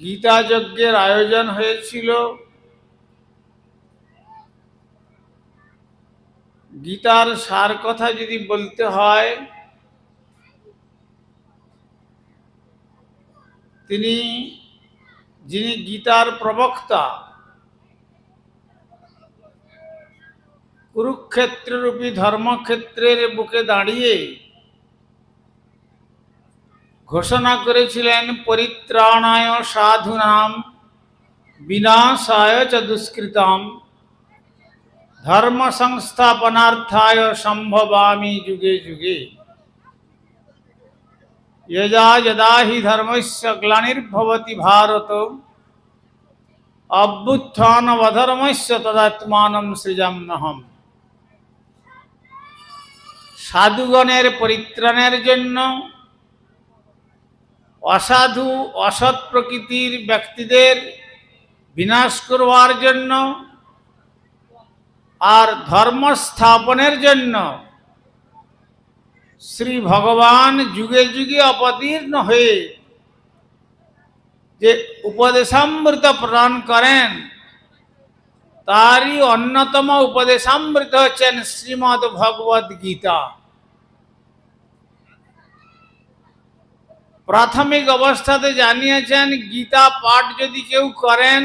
গীতা যজ্ঞের আয়োজন হয়েছিল। গীতার সার কথা যদি বলতে হয়, যিনি গীতার প্রবক্তা, কুরুক্ষেত্ররূপী ধর্মক্ষেত্রের বুকে দাঁড়িয়ে ঘোষণা করেছিলেন, পরিত্রাণায় সাধুনাম বিনাশায় চ দুষ্কৃতাম ধর্ম সংস্থাপনার্থায় সম্ভবামি যুগে যুগে। यदा यदा हि धर्मस्य ग्लानिर्भवति भारत अभ्युत्थानमधर्मस्य तदात्मानं सृजाम्यहम्। সাধুগণের পরিত্রাণের জন্য, অসাধু অসৎ প্রকৃতির ব্যক্তিদের বিনাশ করবার জন্য আর ধর্ম স্থাপনের জন্য শ্রী ভগবান যুগে যুগে অবতীর্ণ হয়ে যে উপদেশামৃত প্রদান করেন, তারই অন্যতম উপদেশামৃত হচ্ছেন শ্রীমদ্ ভগবদ গীতা। প্রাথমিক অবস্থাতে জানিয়েছেন, গীতা পাঠ যদি কেউ করেন,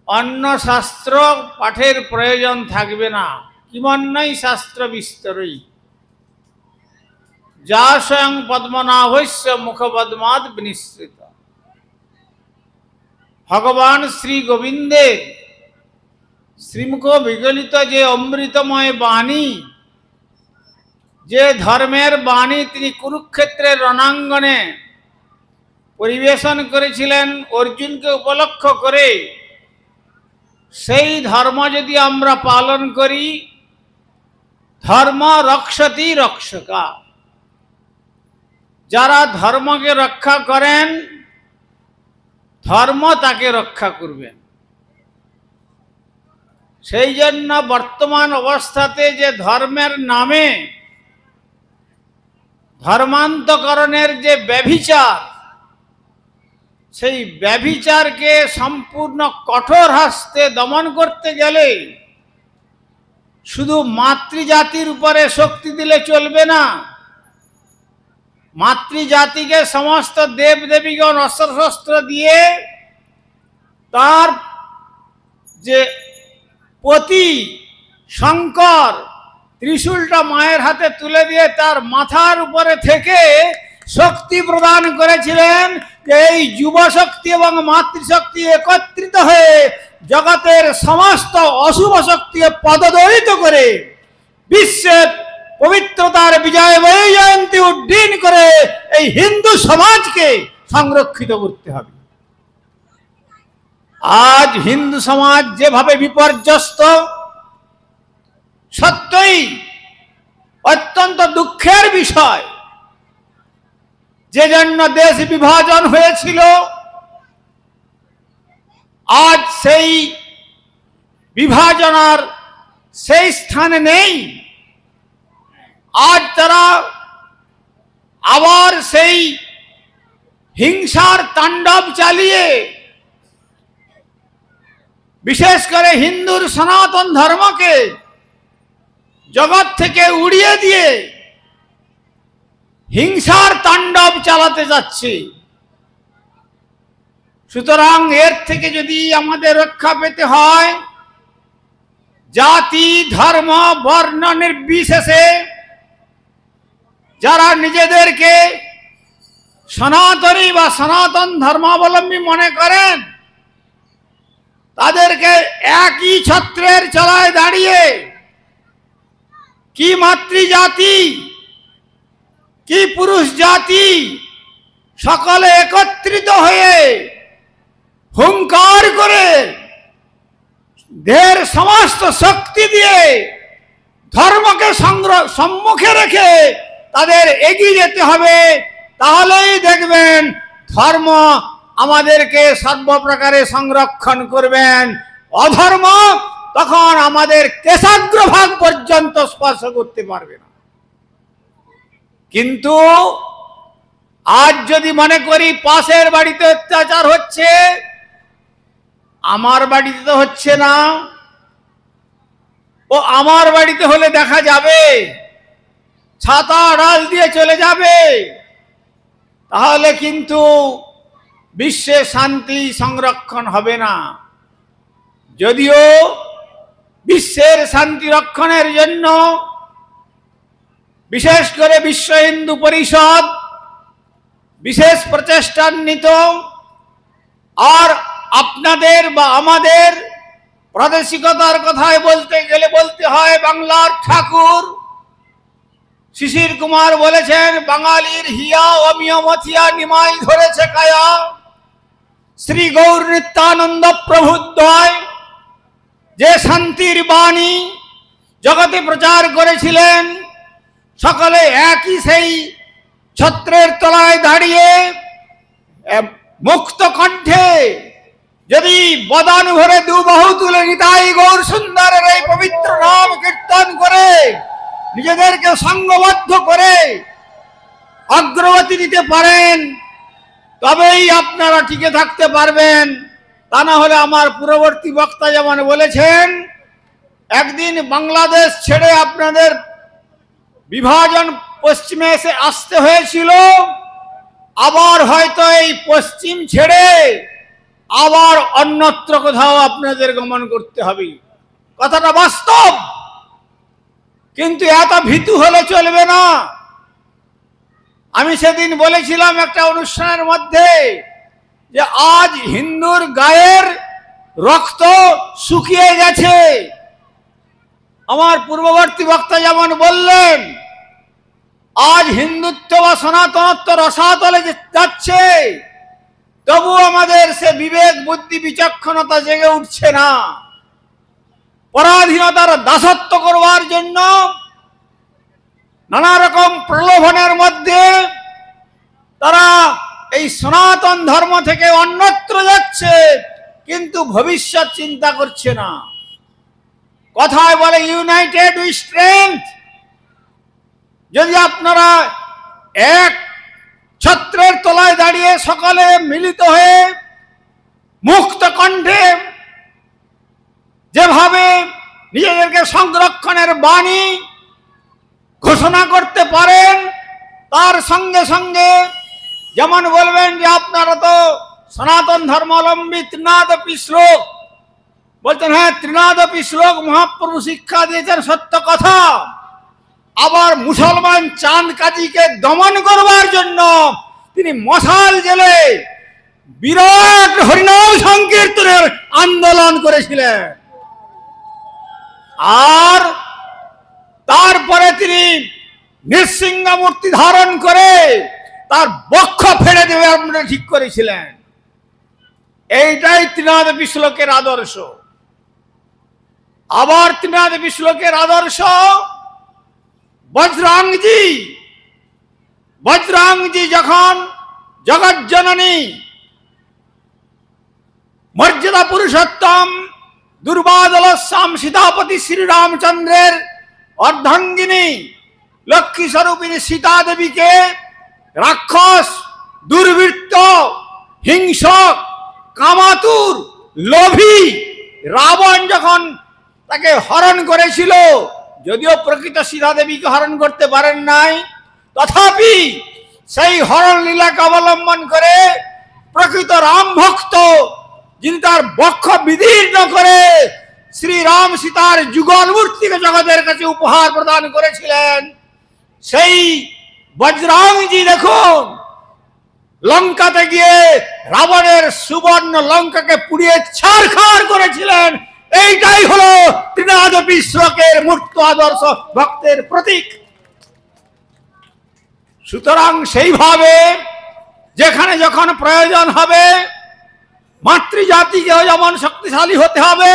অন্য শাস্ত্র পাঠের প্রয়োজন থাকবে না। কিমন্যই শাস্ত্র বিস্তরই যা স্বয়ং পদ্মনাভস্য মুখপদ্মাৎ বিনিসৃত। ভগবান শ্রী গোবিন্দের শ্রীমুখ বিগলিত যে অমৃতময় বাণী, যে ধর্মের বাণী তিনি কুরুক্ষেত্রের রণাঙ্গনে পরিবেশন করেছিলেন অর্জুনকে উপলক্ষ করে, সেই ধর্ম যদি আমরা পালন করি, ধর্ম রক্ষতি রক্ষকা, যারা ধর্মকে রক্ষা করেন ধর্ম তাকে রক্ষা করবেন। সেই জন্য বর্তমান অবস্থাতে যে ধর্মের নামে ধর্মান্তকরণের যে ব্যভিচার, সেই ব্যভিচারকে সম্পূর্ণ কঠোর হস্তে দমন করতে গেলে শুধু মাতৃজাতির উপরে শক্তি দিলে চলবে না। মাতৃজাতিকে সমস্ত দেবদেবীগণ অস্ত্রশস্ত্র দিয়ে তার যে পতি শঙ্কর ত্রিশূলটা মায়ের হাতে তুলে দিয়ে তার মাথার উপরে থেকে শক্তি প্রদান করেছিলেন যে এই যুব শক্তি এবং মাতৃশক্তি একত্রিত হয়ে জগতের সমস্ত অশুভ শক্তিকে পদদলিত করে বিশ্বের পবিত্রতার বিজয় জয়ন্তী উড্ডীন করে এই হিন্দু সমাজকে সংরক্ষিত করতে হবে। আজ হিন্দু সমাজ যেভাবে বিপর্যস্ত, সত্যই অত্যন্ত দুঃখের বিষয়। যে জন্য দেশ বিভাজন হয়েছিল, আজ সেই বিভাজনার সেই স্থানে নেই। আজ তারা আবার সেই হিংসার তাণ্ডব চালিয়ে, বিশেষ করে হিন্দুর সনাতন ধর্মকে জগৎ থেকে উড়িয়ে দিয়ে হিংসার তাণ্ডব চালাতে যাচ্ছে। সুতরাং এর থেকে যদি আমাদের রক্ষা পেতে হয়, জাতি ধর্ম বর্ণ নির্বিশেষে যারা নিজেদেরকে সনাতনী বা সনাতন ধর্মাবলম্বী মনে করেন, তাদেরকে একই ছত্রের তলায় দাঁড়িয়ে কি মাতৃজাতি কি পুরুষ জাতি সকলে একত্রিত হয়ে হুঙ্কার করে দেহের সমস্ত শক্তি দিয়ে ধর্মকে সম্মুখে রেখে তাদের এগিয়ে যেতে হবে। তাহলেই দেখবেন ধর্ম আমাদেরকে সর্বপ্রকারে সংরক্ষণ করবেন, অধর্ম তখন আমাদের কেশাগ্রভাগ পর্যন্ত স্পর্শ করতে পারবে না। কিন্তু আজ যদি মনে করি পাশের বাড়িতে অত্যাচার হচ্ছে, আমার বাড়িতে তো হচ্ছে না, ও আমার বাড়িতে হলে দেখা যাবে, ছাতা আড়াল দিয়ে চলে যাবে, তাহলে কিন্তু বিশ্বে শান্তি সংরক্ষণ হবে না। যদিও বিশ্বের শান্তি রক্ষণের জন্য বিশেষ করে বিশ্ব হিন্দু পরিষদ বিশেষ প্রচেষ্টান্বিত, আর আপনাদের বা আমাদের প্রাদেশিকতার কথায় বলতে গেলে বলতে হয় বাংলার ঠাকুর শিশির কুমার বলেছেন, বাঙালির হিয়া অমিয় মথিয়া নিমাই ধরেছে কায়া। শ্রী গৌর নিত্যানন্দ প্রভুদ্বয় যে শান্তির বাণী জগতে প্রচার করেছিলেন, সকলে একই সেই ছত্রের তলায় দাঁড়িয়ে মুক্ত কণ্ঠে যদি বদান ভরে দু বাহু তুলে নিতাই গৌর সুন্দরের এই পবিত্র নাম কীর্তন করে নিজেদেরকে সংঘবদ্ধ করে অগ্রগতি দিতে পারেন, তবেই আপনারা টিকে থাকতে পারবেন। তা না হলে আমার পূর্ববর্তী বক্তা যেমন বলেছেন, একদিন বাংলাদেশ ছেড়ে আপনাদের বিভাজন পশ্চিমে এসে আসতে হয়েছিল, আবার হয়তো এই পশ্চিম ছেড়ে আবার অন্যত্র কোথাও আপনাদের গমন করতে হবে। কথাটা বাস্তব, কিন্তু এত ভীতু হলে চলবে না। আমি সেদিন বলেছিলাম একটা অনুষ্ঠানের মধ্যে যে আজ হিন্দুর গায়ের রক্ত শুকিয়ে গেছে। আমার পূর্ববর্তী বক্তা যেমন বললেন, আজ হিন্দুত্ব বা সনাতনত্ব রসাতলে যাচ্ছে, তবু আমাদের সে বিবেক বুদ্ধি বিচক্ষণতা জেগে উঠছে না। পরাধীনতার দাসত্ব করবার জন্য নানা রকম প্রলোভনের মধ্যে তারা এই সনাতন ধর্ম থেকে অন্যত্র যাচ্ছে, কিন্তু ভবিষ্যৎ চিন্তা করছে না। কথায় বলে ইউনাইটেড উই স্ট্রেংথ। যদি আপনারা এক ছত্রের তলায় দাঁড়িয়ে সকলে মিলিত হয়ে মুক্ত কণ্ঠে যেভাবে নিজেদেরকে সংরক্ষণের বাণী ঘোষণা করতে পারেন, তার সঙ্গে সঙ্গে যেমন বলবেন যে আপনারা তো সনাতন ধর্মাবলম্বী, ত্রিনাদপি শ্লোক বলছেন, হ্যাঁ ত্রিনাদপি শ্লোক মহাপ্রভু শিক্ষা দিয়েছেন, সত্য কথা। আবার মুসলমান চাঁদ কাজীকে দমন করবার জন্য তিনি মশাল জেলে বিরাট হরিনাম সংকীর্তনের আন্দোলন করেছিলেন, আর তারপরে তিনি নৃসিংহ মূর্তি ধারণ করে তার বক্ষ ফেড়ে দেবে আপনারা ঠিক করেছিলেন। এইটাই ত্রিনাদপি শ্লোকের আদর্শ। আবার ত্রিনাদপি শ্লোকের আদর্শ বজরাঙ্গজি যখন জগজ্জননী মর্যাদা পুরুষোত্তম দুর্বাদলশ্যাম সীতাপতি শ্রীরামচন্দ্রের অর্ধাঙ্গিনী লক্ষ্মী স্বরূপিণী সীতা দেবীকে রাক্ষস, দুর্বৃত্ত, হিংসক, কামাতুর, লোভী রাবণ যখন তাকে হরণ করেছিল, যদিও প্রকৃত সীতা দেবীকে হরণ করতে পারেন নাই, তথাপি সেই হরণ লীলাকে অবলম্বন করে প্রকৃত রাম ভক্ত যিনি তার বক্ষ বিদীর্ণ করে শ্রীরাম সীতার যুগল মূর্তিকে জগতের কাছে উপহার প্রদান করেছিলেন, সেই বজরাঙ্গজি দেখুন লঙ্কাতে গিয়ে রাবণের সুবর্ণ লঙ্কাকে পুড়িয়ে ছারখার করেছিলেন। এইটাই হলো ত্রিনাদপি শ্লোকের মূর্ত আদর্শ, ভক্তের প্রতীক। সুতরাং সেইভাবে যেখানে যখন প্রয়োজন হবে মাতৃজাতিকেও যেমন শক্তিশালী হতে হবে,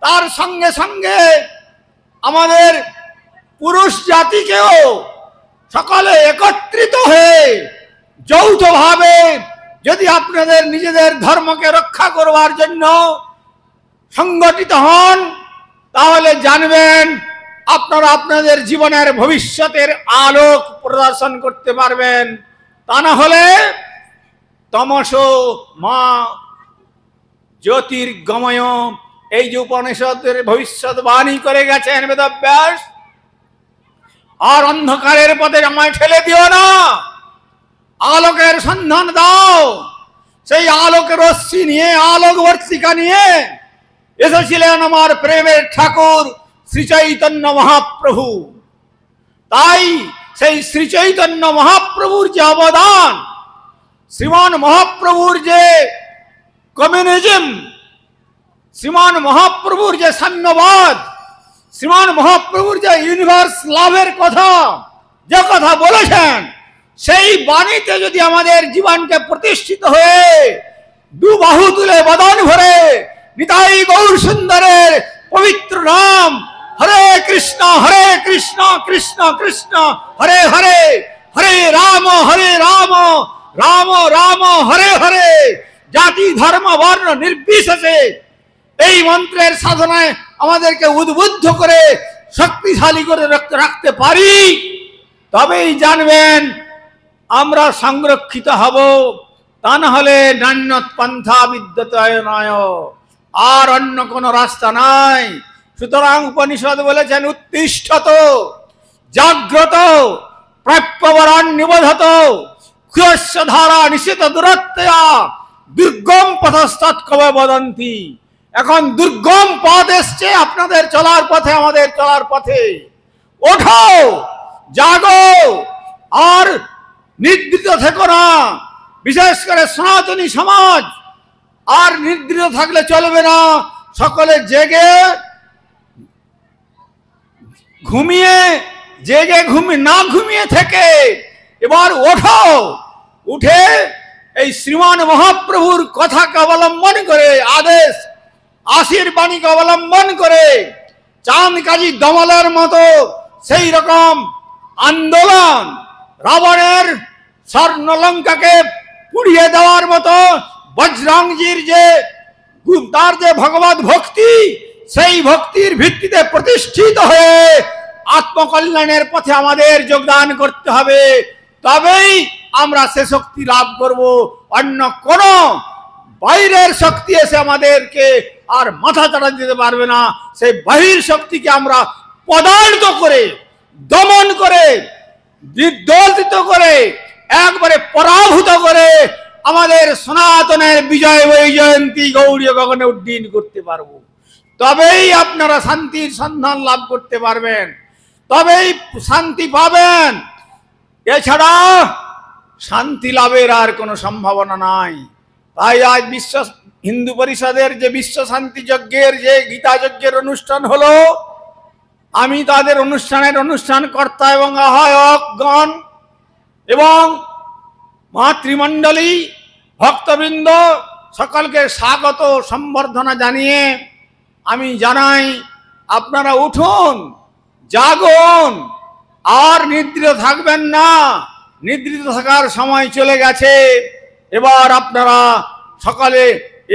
তার সঙ্গে সঙ্গে আমাদের পুরুষ জাতিকেও সকলে একত্রিত হয়ে যৌথভাবে যদি আপনাদের নিজেদের ধর্মকে রক্ষা করবার জন্য সংগঠিত হন, তাহলে জানবেন আপনারা আপনাদের জীবনের ভবিষ্যতের আলোক প্রদর্শন করতে পারবেন। তা না হলে তমসো মা জ্যোতির্গময়, এই যে উপনিষদের ভবিষ্যৎবাণী করে গেছেন বেদব্যাস, আর অন্ধকারের পথে আমায় ঠেলে দিও না, আলোকের সন্ধান দাও। সেই আলোকের রশ্মি নিয়ে, আলোক বর্তিকা নিয়ে এসেছিলেন আমার প্রেমের ঠাকুর শ্রী চৈতন্য মহাপ্রভু। তাই সেই শ্রী চৈতন্য মহাপ্রভুর যে অবদান, শ্রীমান মহাপ্রভুর যে কমিউনিজম, শ্রীমান মহাপ্রভুর যে সাম্যবাদ, শ্রীমান মহাপ্রভুর যে ইউনিভার্স লাভের কথা, যে কথা বলেছেন, সেই বাণীতে যদি আমাদের জীবনকে প্রতিষ্ঠিত হয়ে দু বাহু তুলে বদন ভরে নিতাই গৌর সুন্দরের পবিত্র নাম হরে কৃষ্ণ কৃষ্ণ কৃষ্ণ হরে হরে, হরে রাম রাম রাম হরে হরে, জাতি ধর্ম বর্ণ নির্বিশেষে এই মন্ত্রের সাধনায় আমাদেরকে উদ্বুদ্ধ করে শক্তিশালী করে রাখতে পারি, তবেই জানবেন আমরা সংরক্ষিত হব। তা না হলে নান্যৎ পন্থা বিদ্যতে নয়, আর অন্য কোনো রাস্তা নাই। সুতরাং উপনিষদ বলেছেন উত্তিষ্ঠত জাগ্রত প্রাপ্যবরণ নিবোধত ক্ষুয়স্য ধারা নিশ্চিত দূরত্বয়া দুর্গম পথস্তৎ কবে বদন্তি। এখন দুর্গম পথ এসছে আপনাদের চলার পথে, আমাদের চলার পথে। ওঠো, জাগো, আর নিদ্রিত থেকো না। বিশেষ করে সনাতনী সমাজ আর নিদ্রিত থাকলে চলবে না। সকলে জেগে না ঘুমিয়ে থেকে এবার ওঠো, উঠে এই শ্রীমান মহাপ্রভুর কথাকে অবলম্বন করে, আদেশ আশীর্বাণীকে অবলম্বন করে চাঁদ কাজী দমলের মতো সেই রকম আন্দোলন, রাবণের স্বর্ণলঙ্কাকে পুড়িয়ে দেওয়ার মতো বজরংজির যে তার যে ভগবত ভক্তি, সেই ভক্তির ভিত্তিতে প্রতিষ্ঠিত হয়ে আত্মকল্যাণের পথে আমাদের যোগদান করতে হবে। তবেই আমরা সে শক্তি লাভ করব। অন্য কোন বাইরের শক্তি এসে আমাদেরকে আর মাথা চাড়া দিতে পারবে না। সেই বাহির শক্তিকে আমরা পদার্থ করে, দমন করে, বিদর্জিত করে, একবারে পরাভূত করে আমাদের সনাতনের বিজয় বৈজয়ন্তী গৌরী গগনে উড্ডীন করতে পারবো। তবেই আপনারা শান্তির সন্ধান লাভ করতে পারবেন, তবেই শান্তি পাবেন। এছাড়া শান্তি লাভের আর কোনো সম্ভাবনা নাই। তাই আজ বিশ্ব হিন্দু পরিষদের যে বিশ্ব শান্তি যজ্ঞের যে গীতা যজ্ঞের অনুষ্ঠান হলো, আমি তাদের অনুষ্ঠানকর্তা এবং আহ্বায়কগণ এবং মাতৃমণ্ডলী ভক্তবৃন্দ সকলকে স্বাগত সম্বর্ধনা জানিয়ে আমি জানাই, আপনারা উঠুন, জাগুন, আর নিদ্রিত থাকবেন না। নিদ্রিত থাকার সময় চলে গেছে। এবার আপনারা সকলে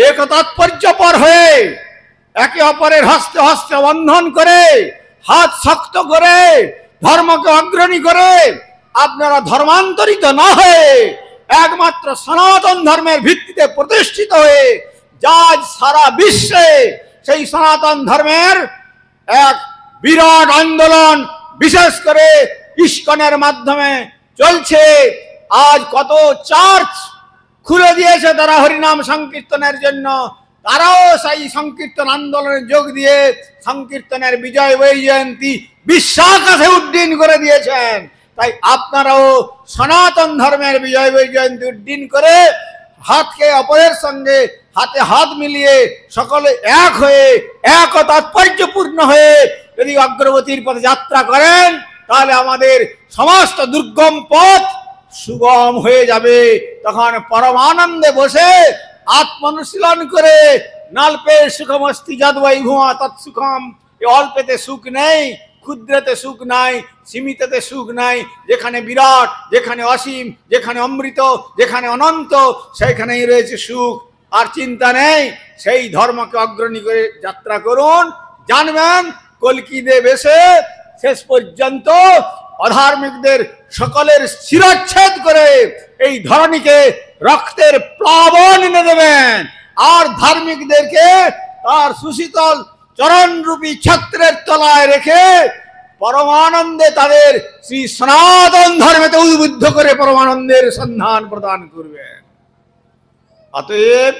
একতাৎপর্যপর হয়ে একে অপরের হস্তে হস্তে বন্ধন করে, হাত শক্ত করে, ধর্মকে অগ্রণী করে আপনারা ধর্মান্তরিত না হয়ে একমাত্র সনাতন ধর্মের ভিত্তিতে প্রতিষ্ঠিত হয়ে যা সারা বিশ্বে সেই সনাতন ধর্মের এক বিরাট আন্দোলন, বিশেষ করে ইস্কনের মাধ্যমে চলছে। আজ কত চার্চ খুলে দিয়েছে তারা হরিনাম সংকীর্তনের জন্য। তারাও সেই সংকীর্তন আন্দোলনে যোগ দিয়ে সংকীর্তনের বিজয় বৈজয়ন্তী বিশ্বাকাশে উড্ডীন করে দিয়েছেন। তাই আপনারাও সনাতন ধর্মের বিজয় বৈজয়ন্তী উড্ডীন করে হাতকে অপরের সঙ্গে হাতে হাত মিলিয়ে সকলে এক হয়ে, এক তাৎপর্যপূর্ণ হয়ে যদি অগ্রগতির পথে যাত্রা করেন, তাহলে আমাদের সমস্ত দুর্গম পথ সুগম হয়ে যাবে। তখন পরমানন্দে বসে আত্মানুশীলন করে নাল্পে সুখমস্তি যদ্বৈ ভুয়া তৎসুখম, অল্পেতে সুখ নেই, ক্ষুদ্রতে সুখ নাই, সীমিততে সুখ নাই। যেখানে বিরাট, যেখানে অসীম, যেখানে অমৃত, যেখানে অনন্ত, সেখানেই রয়েছে সুখ। আর চিন্তা নেই। সেই ধর্মকে অগ্রণী করে যাত্রা করুন। জানবেন কলকি দেব এসে শেষ পর্যন্ত অধার্মিকদের সকলের শিরচ্ছেদ করে এই ধরণীকে রক্তের প্লাবন এনে দেবেন, আর ধার্মিকদেরকে তার সুশীতল চরণরূপী ছত্রের তলায় রেখে পরমানন্দে তাদের শ্রী সনাতন ধর্মেতে উদ্বুদ্ধ করে পরমানন্দের সন্ধান প্রদান করবেন। অতএব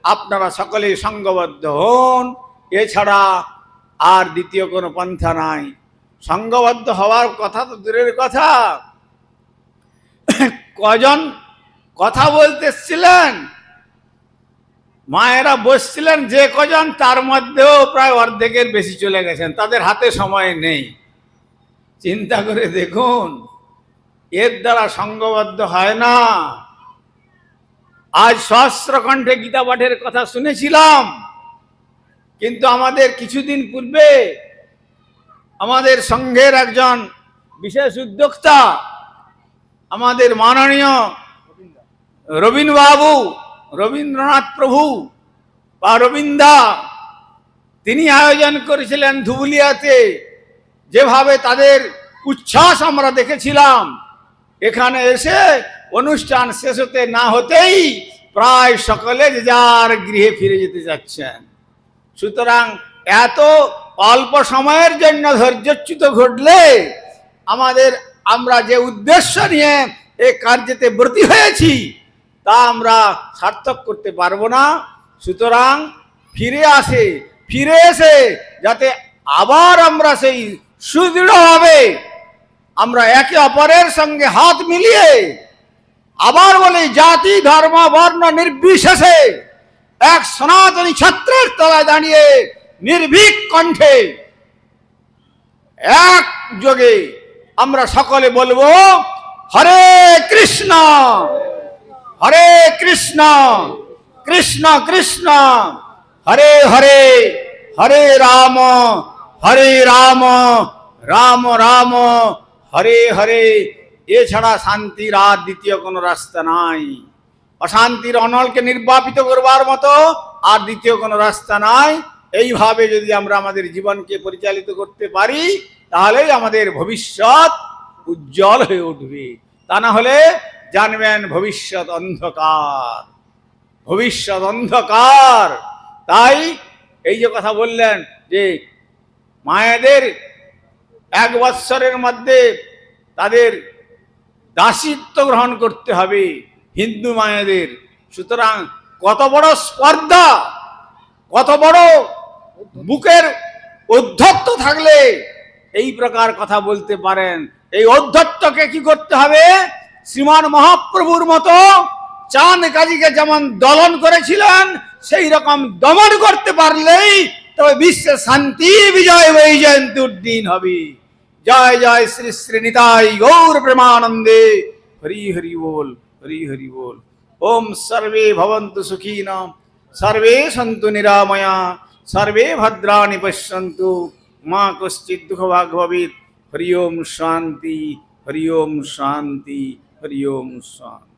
আপনারা সকলে সংঘবদ্ধ হন, এছাড়া আর দ্বিতীয় কোনো পন্থা নাই। সংঘবদ্ধ হওয়ার কথা তো দূরের কথা, কজন কথা বলতে এসেছিলেন, মায়েরা বসছিলেন যে কজন, তার মধ্যেও প্রায় অর্ধেকের বেশি চলে গেছেন, তাদের হাতে সময় নেই। চিন্তা করে দেখুন, এর দ্বারা সংঘবদ্ধ হয় না। আজ সহস্র কণ্ঠে গীতা পাঠের কথা শুনেছিলাম, কিন্তু আমাদের কিছুদিন পূর্বে আমাদের সংঘের একজন বিশেষ উদ্যোক্তা, আমাদের মাননীয় রবীন্দ্রবাবু, রবীন্দ্রনাথ প্রভু বা রবীন্দা, তিনি আয়োজন করেছিলেন ধুবুলিয়াতে। যেভাবে তাদের উচ্ছ্বাস আমরা দেখেছিলাম, এখানে এসে অনুষ্ঠান শেষ হতে না হতেই প্রায় সকলে যে যার গৃহে ফিরে যেতে যাচ্ছেন। সুতরাং এত অল্প সময়ের জন্য ধৈর্যচ্যুত ঘটলে আমরা যে উদ্দেশ্য নিয়ে এই কার্যতে ব্রতী হয়েছি তা আমরা সার্থক করতে পারবো না। সুতরাং ফিরে এসে যাতে আবার আমরা সেই সুদৃঢ়ভাবে আমরা একে অপরের সঙ্গে হাত মিলিয়ে আবার বলি, জাতি ধর্ম বর্ণ নির্বিশেষে এক সনাতনী ছত্রের তলায় দাঁড়িয়ে নির্ভীক কণ্ঠে এক যোগে আমরা সকলে বলবো, হরে কৃষ্ণ হরে কৃষ্ণ কৃষ্ণ কৃষ্ণ হরে হরে, হরে রাম রাম রাম হরে হরে। এছাড়া শান্তির আর দ্বিতীয় কোনো রাস্তা নাই। অশান্তির অনলকে নির্বাপিত করবার মতো আর দ্বিতীয় কোনো রাস্তা নাই। এইভাবে যদি আমরা আমাদের জীবনকে পরিচালিত করতে পারি, তাহলেই আমাদের ভবিষ্যৎ উজ্জ্বল হয়ে উঠবে। তা না হলে জানবেন ভবিষ্যৎ অন্ধকার, ভবিষ্যৎ অন্ধকার। তাই এই যে কথা বললেন যে মায়েদের 1 বৎসরের মধ্যে তাদের দাসিত্ব গ্রহণ করতে হবে হিন্দু মায়েদের। সুতরাং কত বড় স্পর্ধা, কত বড় বুকের ঔদ্ধত্য থাকলে এই প্রকার কথা বলতে পারেন। এই ঔদ্ধত্যকে কি করতে হবে? শ্রীমান মহাপ্রভুর মতো চাঁদ কাজীকে যেমন দলন করেছিলেন, সেই রকম দমন করতে পারলেই তবে বিশ্বে শান্তি বিজয় বৈজয়ন্তীর দিন হবে। জয় জয় শ্রী শ্রী নিতাই গৌর প্রেমানন্দে। হরি হরি বল, হরি হরি বল। ওম সর্বে ভবন্তু সুখীনা, সর্বে সন্তু নিরাময়া, সর্বে ভদ্রাণি পশ্যন্তু, মা কশ্চিৎ দুঃখভাগ ভবেৎ। হরি ওম শান্তি, হরি ওম শান্তি, হরি ওম শান্তি।